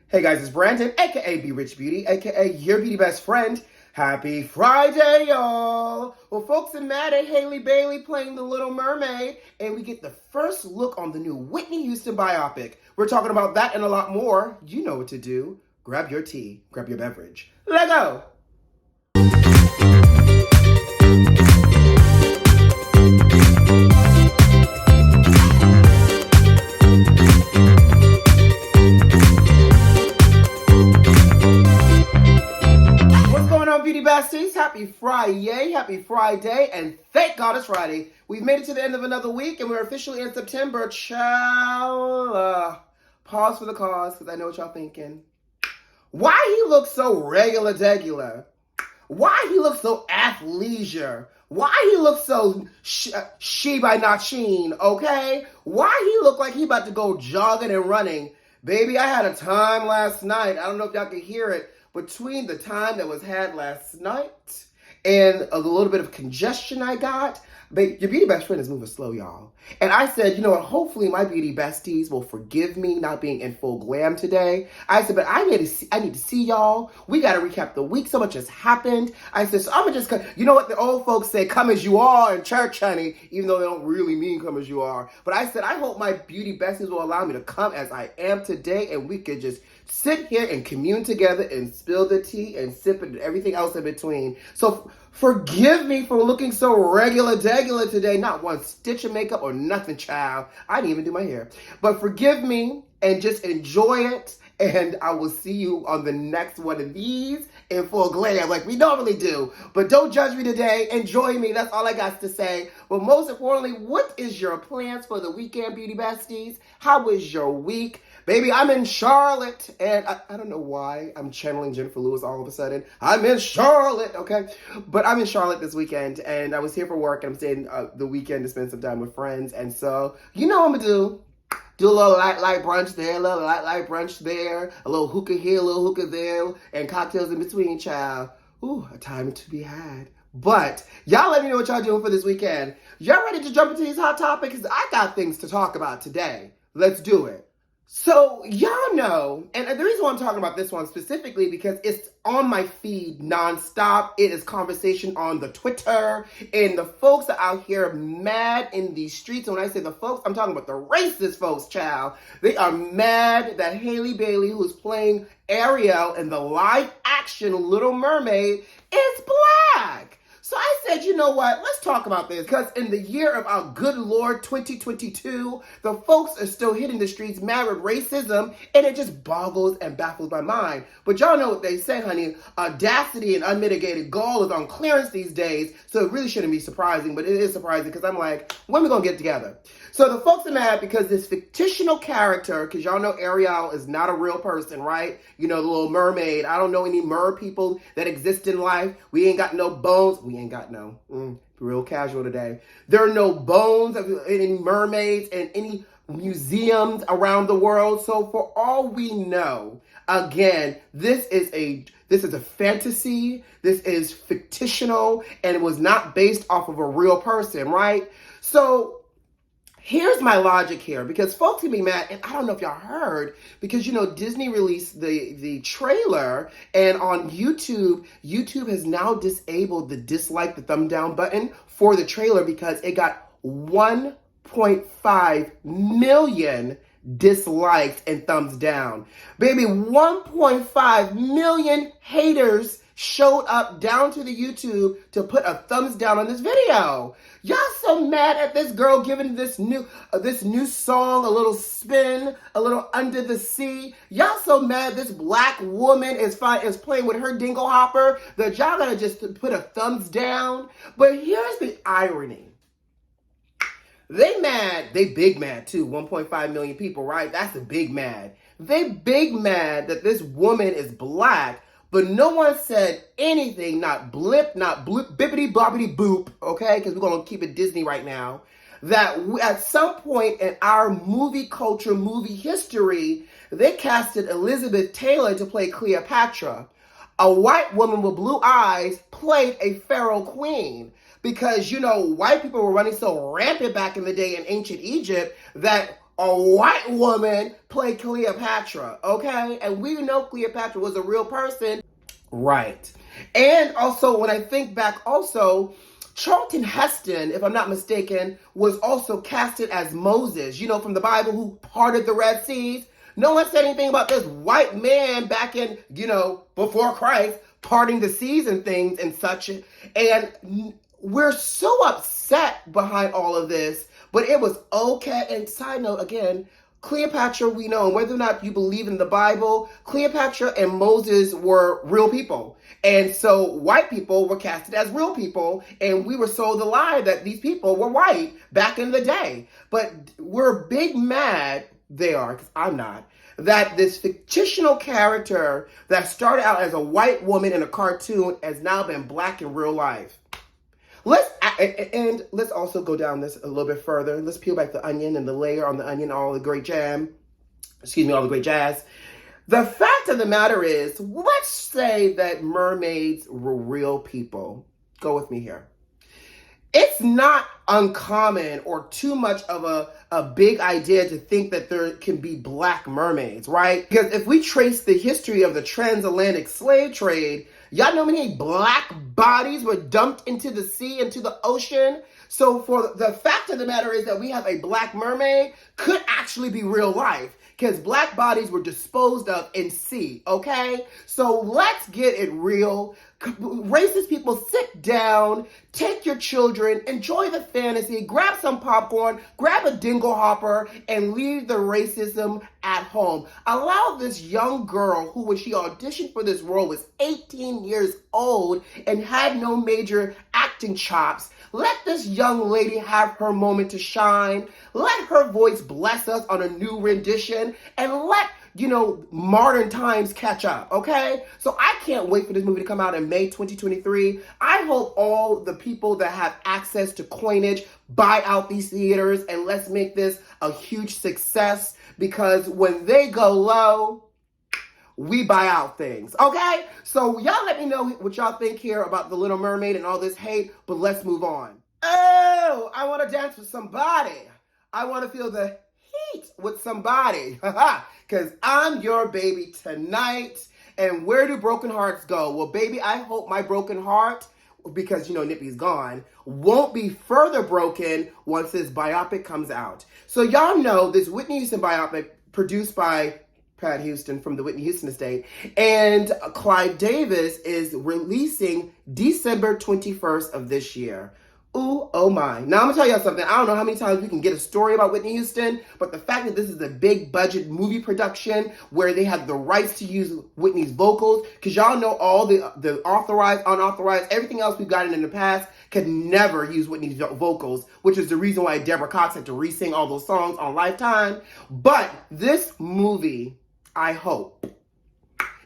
Hey guys, it's Brandon, aka B.Rich Beauty, aka your beauty best friend. Happy Friday, y'all! Well, folks are mad at Halle Bailey playing The Little Mermaid, and we get the first look on the new Whitney Houston biopic. We're talking about that and a lot more. You know what to do. Grab your tea, grab your beverage. Let go! Beauty Besties, happy Friday, and thank God it's Friday. We've made it to the end of another week, and we're officially in September. Child, pause for the cause, because I know what y'all thinking. Why he looks so regular? Why he looks so athleisure? Why he looks so she by not sheen, okay? Why he look like he about to go jogging and running? Baby, I had a time last night. I don't know if y'all can hear it. Between the time that was had last night and a little bit of congestion I got, your beauty best friend is moving slow, y'all. And I said, you know what, hopefully my beauty besties will forgive me not being in full glam today. I said, but I need to see y'all. We got to recap the week. So much has happened. I said, so I'm going to just, you know what the old folks say, come as you are in church, honey, even though they don't really mean come as you are. But I said, I hope my beauty besties will allow me to come as I am today, and we could just sit here and commune together and spill the tea and sip and everything else in between. So forgive me for looking so regular today. Not one stitch of makeup or nothing, child. I didn't even do my hair. But forgive me and just enjoy it. And I will see you on the next one of these in full glam like we normally do. But don't judge me today. Enjoy me. That's all I got to say. But most importantly, what is your plans for the weekend, beauty besties? How was your week? Baby, I'm in Charlotte, and I don't know why I'm channeling Jennifer Lewis all of a sudden. I'm in Charlotte, okay? But I'm in Charlotte this weekend, and I was here for work, and I'm staying the weekend to spend some time with friends. And so, you know what I'm going to do a little light brunch there, a little light brunch there, a little hookah here, a little hookah there, and cocktails in between, child. Ooh, a time to be had. But y'all let me know what y'all doing for this weekend. Y'all ready to jump into these hot topics? Because I got things to talk about today. Let's do it. So y'all know, and the reason why I'm talking about this one specifically because it's on my feed nonstop. It is conversation on the Twitter, and the folks are out here mad in these streets. And when I say the folks, I'm talking about the racist folks, child. They are mad that Halle Bailey, who's playing Ariel in the live action Little Mermaid, is black. So I said, you know what, let's talk about this, because in the year of our good Lord 2022, the folks are still hitting the streets mad with racism, and it just boggles and baffles my mind. But y'all know what they say, honey, audacity and unmitigated gall is on clearance these days, so it really shouldn't be surprising, but it is surprising, because I'm like, when are we going to get together? So the folks are mad because this fictional character, because y'all know Ariel is not a real person, right? You know, the Little Mermaid. I don't know any mer people that exist in life. We ain't got no bones. We ain't got no. Real casual today. There are no bones of any mermaids in any museums around the world. So for all we know, again, this is a fantasy. This is fictional, and it was not based off of a real person, right? So here's my logic here, because folks can be mad, and I don't know if y'all heard, because, you know, Disney released the trailer, and on YouTube has now disabled the dislike, the thumb down button for the trailer because it got 1.5 million dislikes and thumbs down. Baby, 1.5 million haters showed up down to the YouTube to put a thumbs down on this video. Y'all so mad at this girl giving this new song a little spin, a little under the sea. Y'all so mad this black woman is playing with her dingle hopper that y'all gotta just put a thumbs down. But here's the irony. They mad, they big mad too, 1.5 million people, right? That's a big mad. They big mad that this woman is black, but no one said anything, not blip, bippity boppity boop, okay? Because we're going to keep it Disney right now. That at some point in our movie culture, movie history, they casted Elizabeth Taylor to play Cleopatra. A white woman with blue eyes played a pharaoh queen. Because, you know, white people were running so rampant back in the day in ancient Egypt that a white woman play Cleopatra, okay? And we know Cleopatra was a real person. Right. And also, when I think back also, Charlton Heston, if I'm not mistaken, was also casted as Moses, you know, from the Bible, who parted the Red Seas. No one said anything about this white man back in, you know, before Christ, parting the seas and things and such. And we're so upset behind all of this, but it was okay. And side note, again, Cleopatra, we know, and whether or not you believe in the Bible, Cleopatra and Moses were real people. And so white people were casted as real people, and we were sold the lie that these people were white back in the day. But we're big mad, they are, because I'm not, that this fictional character that started out as a white woman in a cartoon has now been black in real life. Let's also go down this a little bit further. Let's peel back the onion and the layer on the onion, all the great jazz. The fact of the matter is, let's say that mermaids were real people. Go with me here. It's not uncommon or too much of a big idea to think that there can be black mermaids, right? Because if we trace the history of the transatlantic slave trade, y'all know how many black bodies were dumped into the sea, into the ocean? So for the fact of the matter is that we have a black mermaid could actually be real life, because black bodies were disposed of in sea, okay? So let's get it real. Racist people, sit down, take your children, enjoy the fantasy, grab some popcorn, grab a dingle hopper, and leave the racism at home. Allow this young girl who, when she auditioned for this role, was 18 years old and had no major acting chops. Let this young lady have her moment to shine. Let her voice bless us on a new rendition, and let, you know, modern times catch up, okay? So I can't wait for this movie to come out in May 2023. I hope all the people that have access to coinage buy out these theaters, and let's make this a huge success, because when they go low, we buy out things, okay? So y'all let me know what y'all think here about The Little Mermaid and all this hate, but let's move on. Oh, I want to dance with somebody. I want to feel the heat with somebody, because I'm your baby tonight. And where do broken hearts go? Well, baby, I hope my broken heart, because, you know, Nippy's gone, won't be further broken once this biopic comes out. So y'all know this Whitney Houston biopic produced by Pat Houston from the Whitney Houston estate, and Clive Davis is releasing December 21st of this year. Ooh, oh my. Now, I'm going to tell y'all something. I don't know how many times we can get a story about Whitney Houston, but the fact that this is a big budget movie production where they have the rights to use Whitney's vocals, because y'all know all the authorized, unauthorized, everything else we've gotten in the past could never use Whitney's vocals, which is the reason why Deborah Cox had to re-sing all those songs on Lifetime. But this movie, I hope,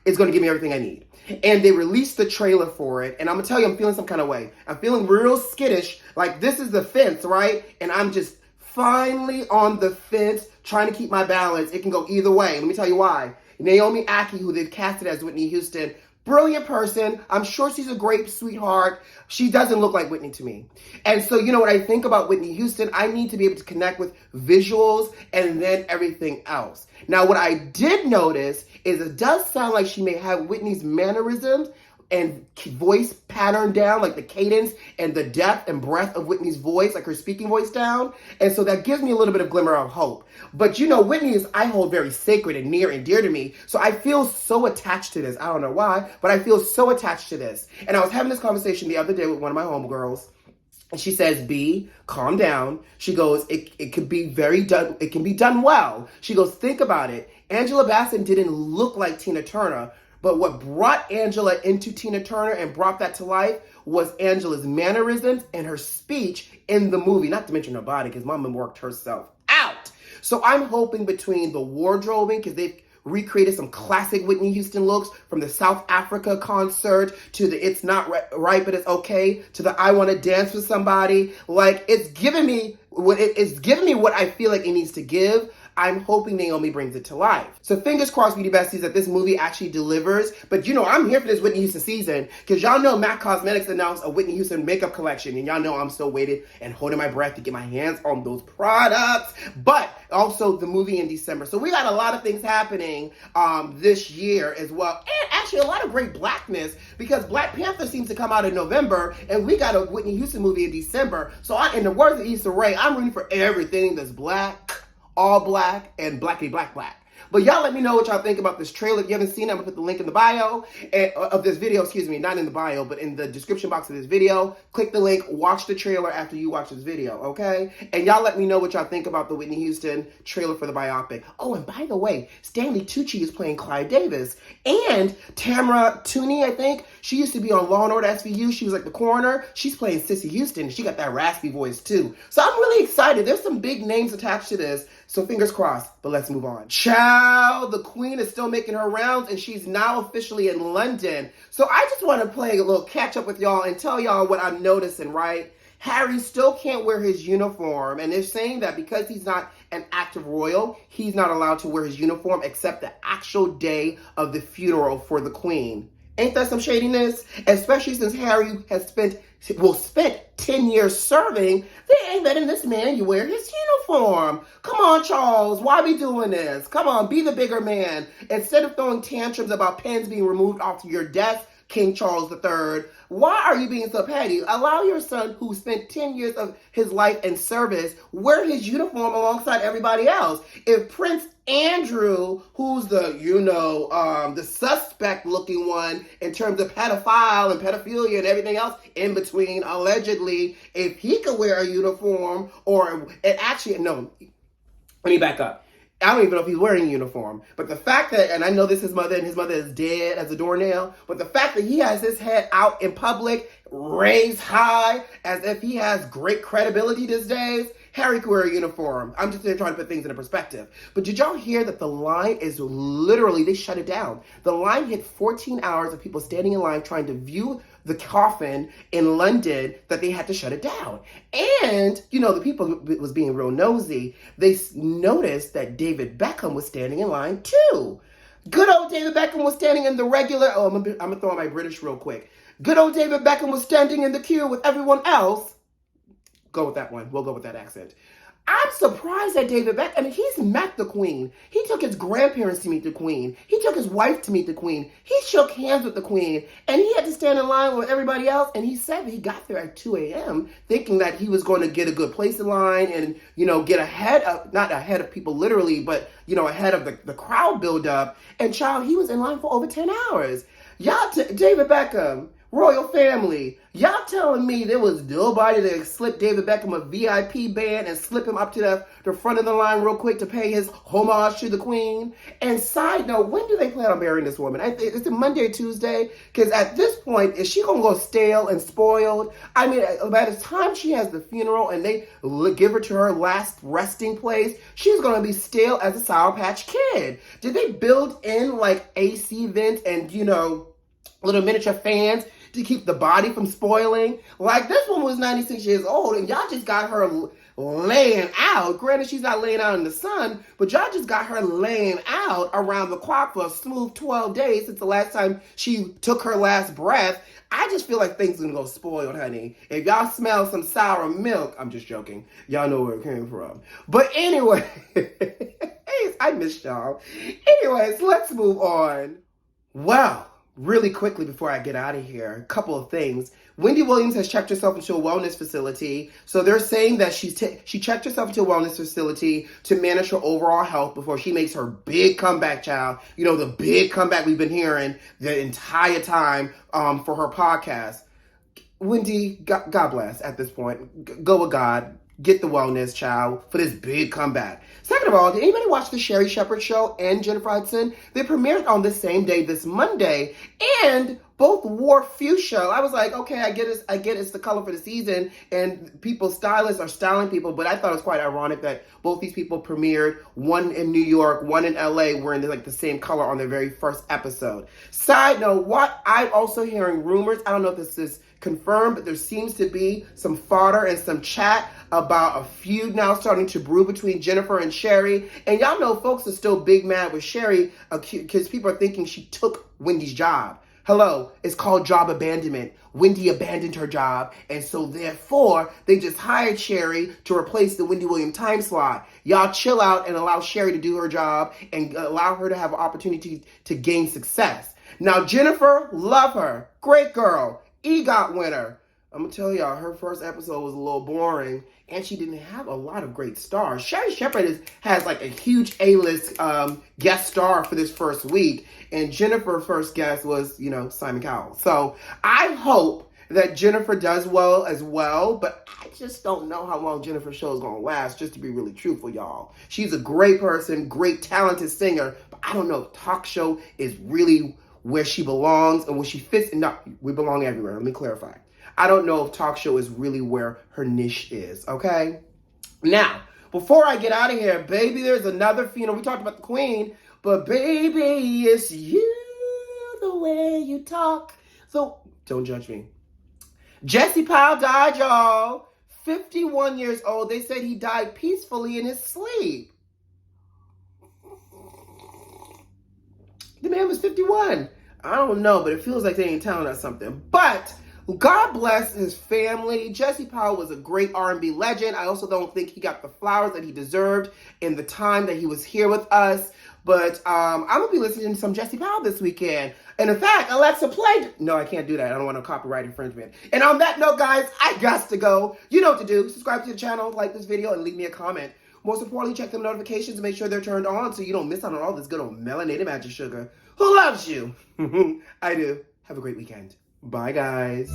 is going to give me everything I need. And they released the trailer for it, and I'm going to tell you, I'm feeling some kind of way. I'm feeling real skittish, like this is the fence, right? And I'm just finally on the fence, trying to keep my balance. It can go either way. Let me tell you why. Naomi Ackie, who they've casted as Whitney Houston, brilliant person. I'm sure she's a great sweetheart. She doesn't look like Whitney to me. And so, you know, when I think about Whitney Houston, I need to be able to connect with visuals and then everything else. Now, what I did notice is it does sound like she may have Whitney's mannerisms and voice pattern down, like the cadence and the depth and breadth of Whitney's voice, like her speaking voice down. And so that gives me a little bit of glimmer of hope. But you know, Whitney is, I hold very sacred and near and dear to me. So I feel so attached to this. I don't know why, but I feel so attached to this. And I was having this conversation the other day with one of my homegirls. And she says, B, calm down. She goes, it could be it can be done well. She goes, think about it. Angela Bassett didn't look like Tina Turner. But what brought Angela into Tina Turner and brought that to life was Angela's mannerisms and her speech in the movie, not to mention her body, because Mama worked herself out. So I'm hoping between the wardrobing, because they've recreated some classic Whitney Houston looks, from the South Africa concert to the It's Not Right But It's Okay to the I Want to Dance With Somebody. Like, it's giving me what I feel like it needs to give. I'm hoping Naomi brings it to life. So fingers crossed, Beauty Besties, that this movie actually delivers. But I'm here for this Whitney Houston season, because y'all know MAC Cosmetics announced a Whitney Houston makeup collection, and y'all know I'm still waiting and holding my breath to get my hands on those products. But also the movie in December. So we got a lot of things happening this year as well. And actually a lot of great blackness, because Black Panther seems to come out in November, and we got a Whitney Houston movie in December. So in the words of Issa Rae, I'm rooting for everything that's black, all black, and blackity black black. But y'all let me know what y'all think about this trailer. If you haven't seen it, I'm going to put the link in the bio of this video. Excuse me, not in the bio, but in the description box of this video. Click the link, watch the trailer after you watch this video, okay? And y'all let me know what y'all think about the Whitney Houston trailer for the biopic. Oh, and by the way, Stanley Tucci is playing Clive Davis. And Tamara Tooney, I think, she used to be on Law & Order SVU. She was like the coroner. She's playing Sissy Houston. She got that raspy voice too. So I'm really excited. There's some big names attached to this. So fingers crossed, but let's move on. Ciao, the queen is still making her rounds, and she's now officially in London. So I just want to play a little catch up with y'all and tell y'all what I'm noticing, right? Harry still can't wear his uniform, and they're saying that because he's not an active royal, he's not allowed to wear his uniform except the actual day of the funeral for the queen. Ain't that some shadiness? Especially since Harry has spent 10 years serving, they ain't letting this man wear his uniform. Come on, Charles, why we doing this? Come on, be the bigger man. Instead of throwing tantrums about pens being removed off your desk, King Charles III, why are you being so petty? Allow your son, who spent 10 years of his life in service, wear his uniform alongside everybody else. If Prince Andrew, who's the suspect looking one in terms of pedophile and pedophilia and everything else in between, allegedly, if he could wear a uniform, let me back up. I don't even know if he's wearing a uniform. But the fact that, and I know this is his mother, and his mother is dead as a doornail, but the fact that he has his head out in public, raised high, as if he has great credibility these days, Harry could wear a uniform. I'm just trying to put things into perspective. But did y'all hear that the line is literally, they shut it down. The line hit 14 hours of people standing in line trying to view the coffin in London, that they had to shut it down. And, the people was being real nosy. They noticed that David Beckham was standing in line too. Good old David Beckham was standing in the regular, I'm going to throw on my British real quick. Good old David Beckham was standing in the queue with everyone else. Go with that one. We'll go with that accent. I'm surprised that David Beckham, I mean, he's met the queen. He took his grandparents to meet the queen. He took his wife to meet the queen. He shook hands with the queen. And he had to stand in line with everybody else. And he said he got there at 2 a.m. thinking that he was going to get a good place in line and, get ahead of, not ahead of people literally, but, ahead of the crowd buildup. And child, he was in line for over 10 hours. David Beckham, royal family, y'all telling me there was nobody that slipped David Beckham a VIP band and slip him up to the front of the line real quick to pay his homage to the queen? And side note, when do they plan on burying this woman? Is it Monday or Tuesday? Because at this point, is she going to go stale and spoiled? I mean, by the time she has the funeral and they give her to her last resting place, she's going to be stale as a Sour Patch Kid. Did they build in like AC vents and, little miniature fans to keep the body from spoiling? Like, this woman was 96 years old, and y'all just got her laying out. Granted, she's not laying out in the sun, but y'all just got her laying out around the clock for a smooth 12 days since the last time she took her last breath. I just feel like things are gonna go spoiled, honey. If y'all smell some sour milk, I'm just joking. Y'all know where it came from. But anyway, I missed y'all. Anyways, let's move on. Wow. Really quickly before I get out of here, a couple of things. Wendy Williams has checked herself into a wellness facility. So they're saying that she checked herself into a wellness facility to manage her overall health before she makes her big comeback, child. The big comeback we've been hearing the entire time for her podcast. Wendy, God bless at this point. Go with God. Get the wellness, child, for this big comeback. Second of all, did anybody watch the Sherri Shepherd show and Jennifer Hudson? They premiered on the same day, this Monday. And both wore fuchsia. I was like, okay, I get it's the color for the season, and stylists are styling people, but I thought it was quite ironic that both these people premiered, one in New York, one in LA, wearing like the same color on their very first episode. Side note, what I'm also hearing rumors, I don't know if this is confirmed, but there seems to be some fodder and some chat about a feud now starting to brew between Jennifer and Sherry. And y'all know folks are still big mad with Sherry because people are thinking she took Wendy's job. Hello, it's called job abandonment. Wendy abandoned her job, and so therefore, they just hired Sherry to replace the Wendy Williams time slot. Y'all chill out and allow Sherry to do her job and allow her to have an opportunity to gain success. Now, Jennifer, love her. Great girl. EGOT winner. I'm going to tell y'all, her first episode was a little boring, and she didn't have a lot of great stars. Sherry Shepherd has like a huge A-list guest star for this first week, and Jennifer's first guest was, Simon Cowell. So I hope that Jennifer does well as well, but I just don't know how long Jennifer's show is going to last, just to be really truthful, y'all. She's a great person, great talented singer, but I don't know if talk show is really where she belongs and where she fits. No, we belong everywhere. Let me clarify. I don't know if talk show is really where her niche is, okay? Now, before I get out of here, baby, there's another phenom. We talked about the queen, but baby, it's you, the way you talk. So, don't judge me. Jesse Powell died, y'all. 51 years old. They said he died peacefully in his sleep. The man was 51. I don't know, but it feels like they ain't telling us something. But God bless his family. Jesse Powell was a great R&B legend. I also don't think he got the flowers that he deserved in the time that he was here with us. But I'm going to be listening to some Jesse Powell this weekend. And in fact, Alexa, play... No, I can't do that. I don't want no copyright infringement. And on that note, guys, I got to go. You know what to do. Subscribe to the channel, like this video, and leave me a comment. Most importantly, check the notifications and make sure they're turned on so you don't miss out on all this good old melanated magic sugar. Who loves you? I do. Have a great weekend. Bye, guys.